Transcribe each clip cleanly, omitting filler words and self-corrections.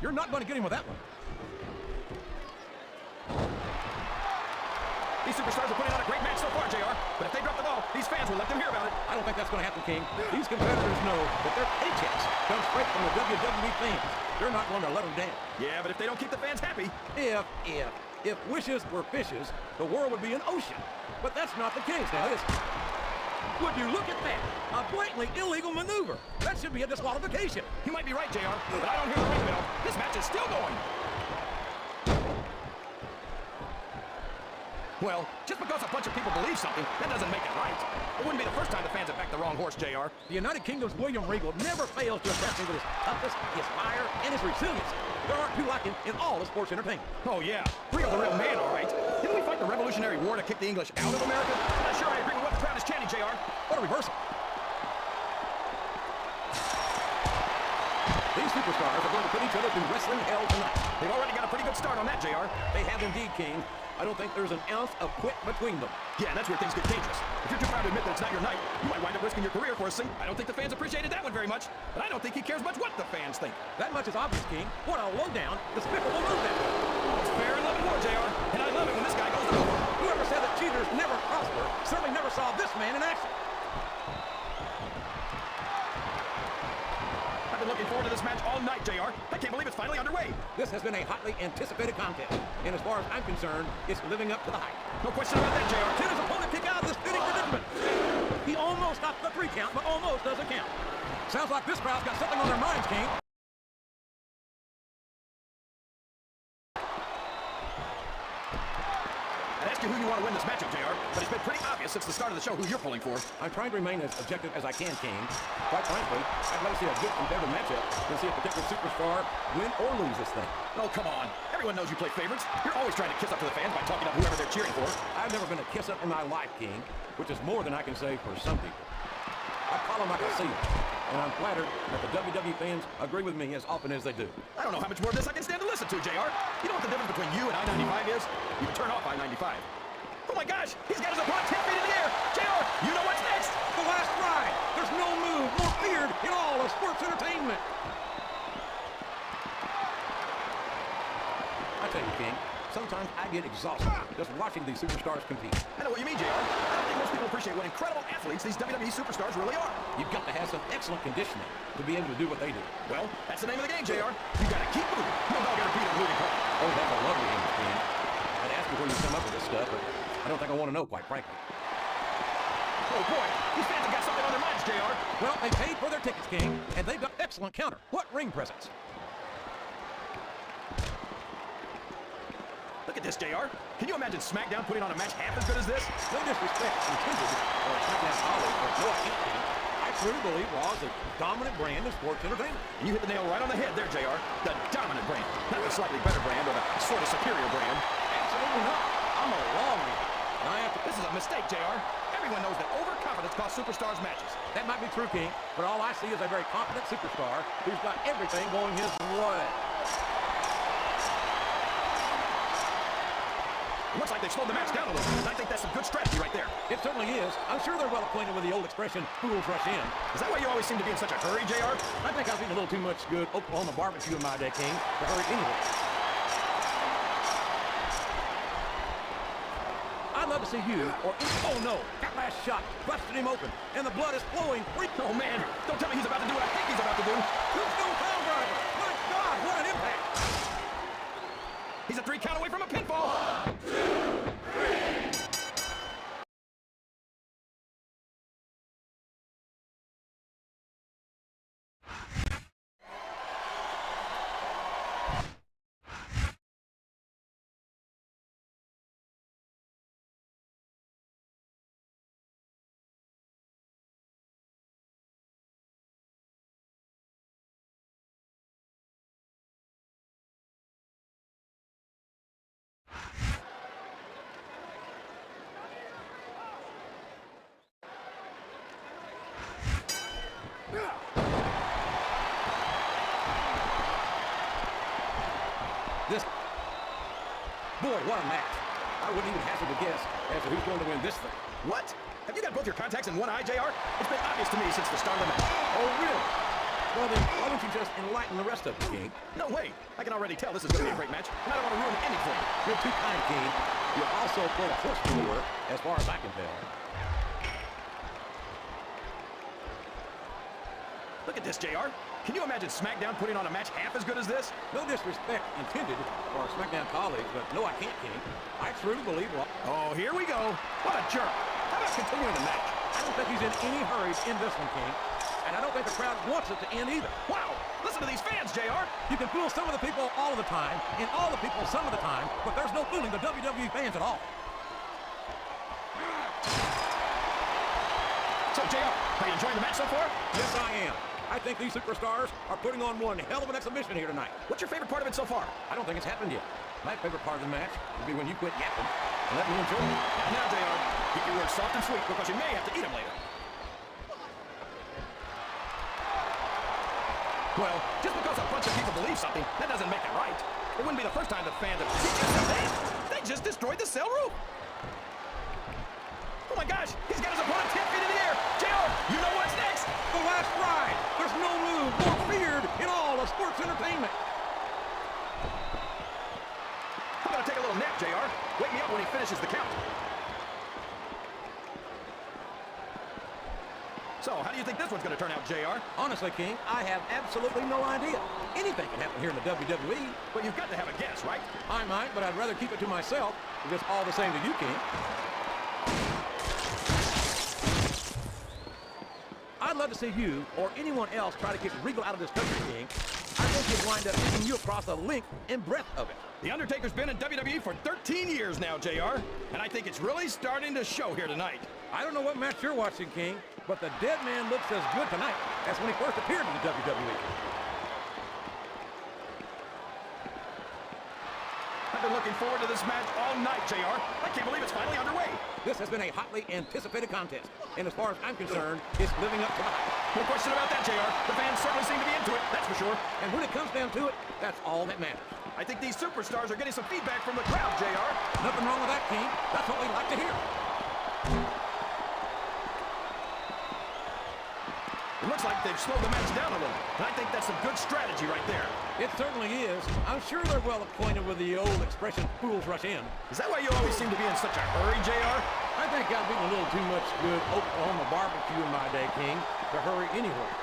You're not going to get him with that one. These superstars are putting on a great match so far, JR. But if they drop the ball, these fans will let them hear about it. I don't think that's going to happen, King. These competitors know that their paychecks come straight from the WWE fans. They're not going to let them down. Yeah, but if they don't keep the fans happy... If wishes were fishes, the world would be an ocean. But that's not the case now, is it? Would you look at that? A blatantly illegal maneuver. That should be a disqualification. You might be right, JR, but I don't hear the ring bell. This match is still going. Well, just because a bunch of people believe something, that doesn't make it right. It wouldn't be the first time the fans have backed the wrong horse, JR. The United Kingdom's William Regal never fails to impress me with his toughness, his fire, and his resilience. There aren't two like him in all of sports entertainment. Oh, yeah. Regal's a real man, all right. Didn't we fight the Revolutionary War to kick the English out of America? I'm not sure I agree with what the crowd is chanting, JR. What a reversal. These superstars are going to put each other through wrestling hell tonight. They've already got a pretty good start on that, JR. They have indeed, King. I don't think there's an ounce of quit between them. Yeah, and that's where things get dangerous. If you're too proud to admit that it's not your night, you might wind up risking your career for a scene. I don't think the fans appreciated that one very much, but I don't think he cares much what the fans think. That much is obvious, King. What a lowdown, despicable move that was. It's fair and love and war, JR, and I love it when this guy goes over. Whoever said that cheaters never prosper certainly never saw this man in action. I've been looking forward to this match all night, JR. I can't believe it's finally underway. This has been a hotly anticipated contest, and as far as I'm concerned, it's living up to the hype. No question about that, JR. Can his opponent kick out of this fitting predicament? He almost got the 3 count, but almost doesn't count. Sounds like this crowd's got something on their minds, King. I'd ask you who you want to win this matchup, JR, but it's been pretty obvious since the start of the show who you're pulling for. I'm trying to remain as objective as I can, King. Quite frankly, I'd like to see a good competitive matchup than see a particular superstar win or lose this thing. Oh, come on. Everyone knows you play favorites. You're always trying to kiss up to the fans by talking up whoever they're cheering for. I've never been a kiss up in my life, King, which is more than I can say for some people. I follow like I see it, and I'm flattered that the WWE fans agree with me as often as they do. I don't know how much more of this I can stand to listen to, JR. You know what the difference between you and I-95 is? You can turn off I-95. Oh my gosh, he's got his opponent 10 feet in the air. JR, you know what's next? The last ride. There's no move more feared in all of sports entertainment. I tell you, King, sometimes I get exhausted just watching these superstars compete. I know what you mean, JR. I don't think most people appreciate what incredible athletes these WWE superstars really are. You've got to have some excellent conditioning to be able to do what they do. Well, that's the name of the game, JR. You got to keep moving. No dog ever beat a moving car. Oh, that's a lovely image, King. I'd ask you where you come up with this stuff, but I don't think I want to know, quite frankly. Oh, boy. These fans have got something on their minds, JR. Well, they paid for their tickets, King, and they've got excellent counter. What ring presence? Look at this, JR. Can you imagine Smackdown putting on a match half as good as this? No disrespect intended for a Smackdown colleague, but no, I can't, King. I truly believe Raw is a dominant brand of sports entertainment. And you hit the nail right on the head there, JR. The dominant brand. Not the slightly better brand or the sort of superior brand. Absolutely not. I'm a long man. This is a mistake, JR. Everyone knows that overconfidence costs superstars matches. That might be true, King, but all I see is a very confident superstar who's got everything going his way. Looks like they've slowed the match down a little. And I think that's some good strategy right there. It certainly is. I'm sure they're well acquainted with the old expression, fools rush in. Is that why you always seem to be in such a hurry, JR? I think I've eaten a little too much good Oklahoma barbecue in my day, King, to hurry anyway. I'd love to see you, or... Oh, no. That last shot busted him open, and the blood is flowing. Oh, man. Don't tell me he's about to do what I think he's about to do. Tombstone pile driver. My God, what an impact. He's a 3 count away from a pinfall. 1, 2, 3. Boy, what a match. I wouldn't even hazard a guess as to who's going to win this thing. What? Have you got both your contacts in one eye, JR? It's been obvious to me since the start of the match. Oh, really? Well, then, why don't you just enlighten the rest of them, King? No way. I can already tell this is going to be a great match, and I don't want to ruin anything. You're too kind, King. You're also full of horse manure, as far as I can tell. Look at this, JR. Can you imagine Smackdown putting on a match half as good as this? No disrespect intended for our SmackDown colleagues, but no, I can't, King. I truly believe... Oh, here we go. What a jerk. How about continuing the match? I don't think he's in any hurry in this one, King. And I don't think the crowd wants it to end either. Wow. Listen to these fans, JR. You can fool some of the people all of the time, and all the people some of the time, but there's no fooling the WWE fans at all. So, JR, are you enjoying the match so far? Yes, I am. I think these superstars are putting on one hell of an exhibition here tonight. What's your favorite part of it so far? I don't think it's happened yet. My favorite part of the match will be when you quit yapping and let me enjoy it. Now, JR, keep your words soft and sweet because you may have to eat them later. Well, just because a bunch of people believe something, that doesn't make it right. It wouldn't be the first time the fans have... They just destroyed the cell roof. Oh my gosh, he's got his opponent 10 feet in the air. JR, you know what's next? The last ride. There's no move more feared in all of sports entertainment. I'm gonna take a little nap, JR. Wake me up when he finishes the count. So, how do you think this one's gonna turn out, JR? Honestly, King, I have absolutely no idea. Anything can happen here in the WWE. But you've got to have a guess, right? I might, but I'd rather keep it to myself if it's all the same to you, King. I'd love to see you or anyone else try to kick Regal out of this country, King. I think you'd wind up kicking you across the length and breadth of it. The Undertaker's been in WWE for 13 years now, JR, and I think it's really starting to show here tonight. I don't know what match you're watching, King, but the dead man looks as good tonight as when he first appeared in the WWE. I've been looking forward to this match all night, JR. I can't believe it's finally underway. This has been a hotly anticipated contest, and as far as I'm concerned, it's living up to the hype. No question about that, JR. The fans certainly seem to be into it, that's for sure. And when it comes down to it, that's all that matters. I think these superstars are getting some feedback from the crowd, JR. Nothing wrong with that, King. That's what we like to hear. It looks like they've slowed the match down a little, and I think that's some good strategy right there. It certainly is. I'm sure they're well acquainted with the old expression, fools rush in. Is that why you always seem to be in such a hurry, JR? I think I've eaten a little too much good Oklahoma barbecue in my day, King, to hurry anywhere.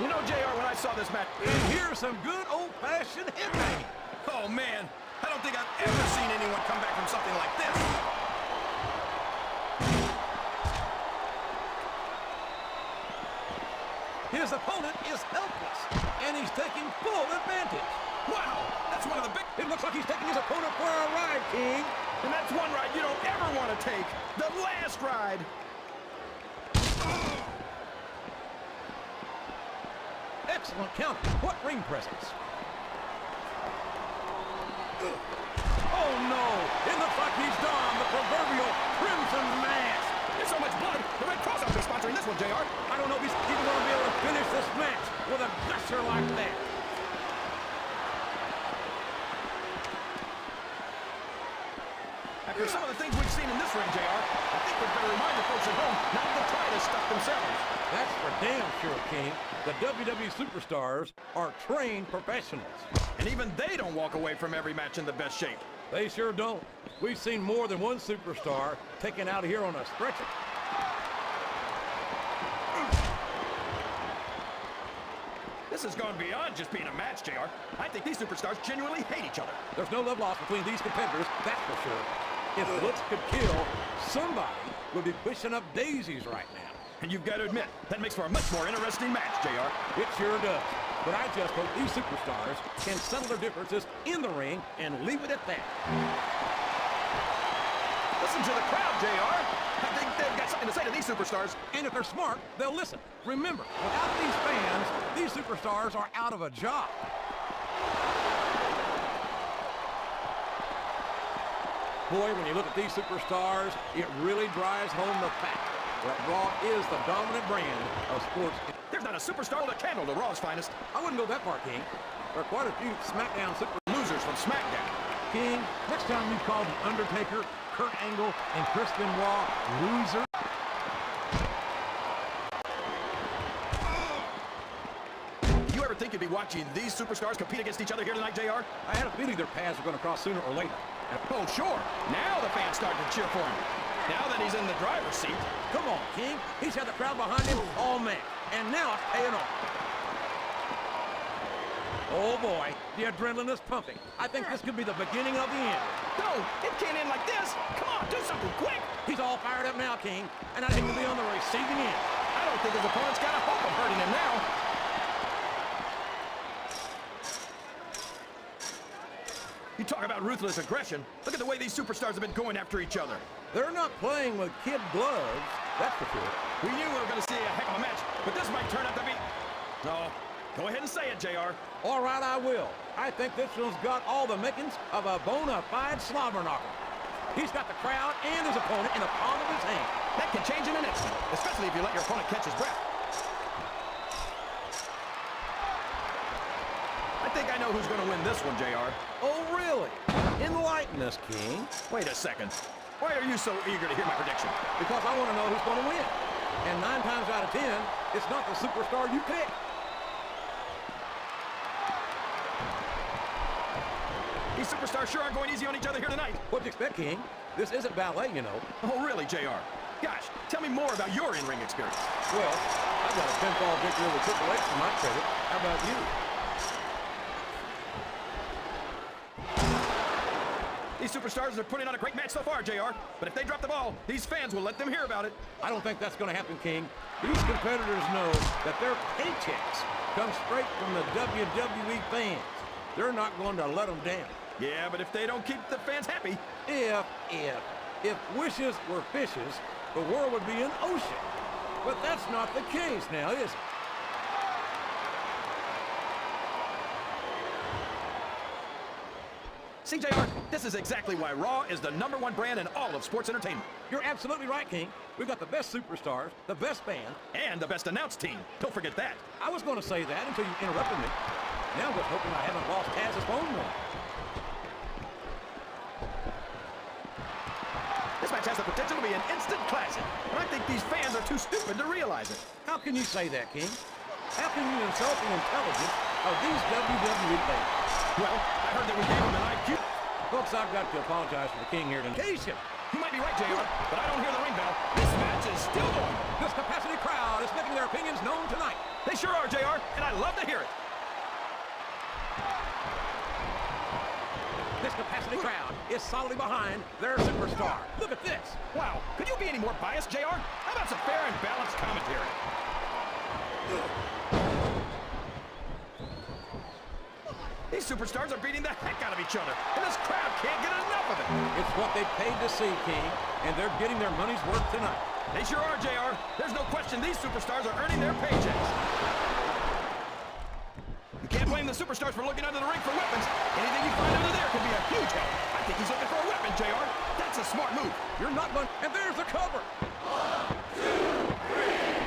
You know, JR, when I saw this match... And here's some good old-fashioned headbanging. Oh, man. I don't think I've ever seen anyone come back from something like this. His opponent is helpless, and he's taking full advantage. Wow, that's one of the big... It looks like he's taking his opponent for a ride, King. And that's one ride you don't ever want to take. The last ride. Excellent counter. What ring presence. Oh, no. It looks like he's donned the proverbial crimson mask. There's so much blood. The Red Cross is sponsoring this one, JR. I don't know if he's even going to be able to finish this match with a gusher like that. After some of the things we've seen in this ring, JR, I think we'd better remind the folks at home not to try this stuff themselves. That's for damn sure, King. The WWE superstars are trained professionals. And even they don't walk away from every match in the best shape. They sure don't. We've seen more than one superstar taken out of here on a stretcher. This has gone beyond just being a match, JR. I think these superstars genuinely hate each other. There's no love lost between these competitors, that's for sure. If looks could kill, somebody would be pushing up daisies right now. And you've got to admit, that makes for a much more interesting match, JR. It sure does. But I just hope these superstars can settle their differences in the ring and leave it at that. Listen to the crowd, JR. I think they've got something to say to these superstars. And if they're smart, they'll listen. Remember, without these fans, these superstars are out of a job. Boy, when you look at these superstars, it really drives home the fact that Raw is the dominant brand of sports. There's not a superstar with a candle to Raw's finest. I wouldn't go that far, King. There are quite a few Smackdown super Losers from Smackdown. King, next time you call the Undertaker, Kurt Angle, and Chris Benoit losers. watching these superstars compete against each other here tonight, JR? I had a feeling their paths were going to cross sooner or later. Oh, sure. Now the fans start to cheer for him. Now that he's in the driver's seat. Come on, King. He's had the crowd behind him all match. And now it's paying off. Oh, boy. The adrenaline is pumping. I think this could be the beginning of the end. No, it can't end like this. Come on, do something quick. He's all fired up now, King. And I hate to be on the receiving end. I don't think his opponent's got a hope of hurting him now. You talk about ruthless aggression. Look at the way these superstars have been going after each other. They're not playing with kid gloves, that's for sure. We knew we were going to see a heck of a match, but this might turn out to be... No, go ahead and say it, JR. All right, I will. I think this one's got all the makings of a bona fide slobber knocker. He's got the crowd and his opponent in the palm of his hand. That can change in an instant, especially if you let your opponent catch his breath. I think I know who's going to win this one, JR. Oh, really? Enlighten us, King. Wait a second. Why are you so eager to hear my prediction? Because I want to know who's going to win. And 9 times out of 10, it's not the superstar you pick. These superstars sure aren't going easy on each other here tonight. What'd you expect, King? This isn't ballet, you know. Oh, really, JR? Gosh, tell me more about your in-ring experience. Well, I've got a pinfall victory over Triple H to my credit. How about you? These superstars are putting on a great match so far, JR. But if they drop the ball, these fans will let them hear about it. I don't think that's going to happen, King. These competitors know that their paychecks come straight from the WWE fans. They're not going to let them down. Yeah, but if they don't keep the fans happy... If wishes were fishes, the world would be an ocean. But that's not the case now, is it? See, JR, this is exactly why Raw is the #1 brand in all of sports entertainment. You're absolutely right, King. We've got the best superstars, the best band. And the best announced team. Don't forget that. I was going to say that until you interrupted me. Now I'm just hoping I haven't lost Taz's phone number. This match has the potential to be an instant classic, but I think these fans are too stupid to realize it. How can you say that, King? How can you insult the intelligence of these WWE fans? Well, I heard that we gave them an IQ. Folks, I've got to apologize for the King here tonight. You might be right, JR, but I don't hear the ring bell. This match is still going. This capacity crowd is making their opinions known tonight. They sure are, JR, and I love to hear it. This capacity crowd is solidly behind their superstar. Look at this. Wow, could you be any more biased, JR? How about some fair and balanced commentary? These superstars are beating the heck out of each other, and this crowd can't get enough of it. It's what they paid to see, King, and they're getting their money's worth tonight. They sure are, JR. There's no question these superstars are earning their paychecks. You can't blame the superstars for looking under the ring for weapons. Anything you find under there could be a huge help. I think he's looking for a weapon, JR. That's a smart move. You're not going... And there's the cover. 1, 2, 3.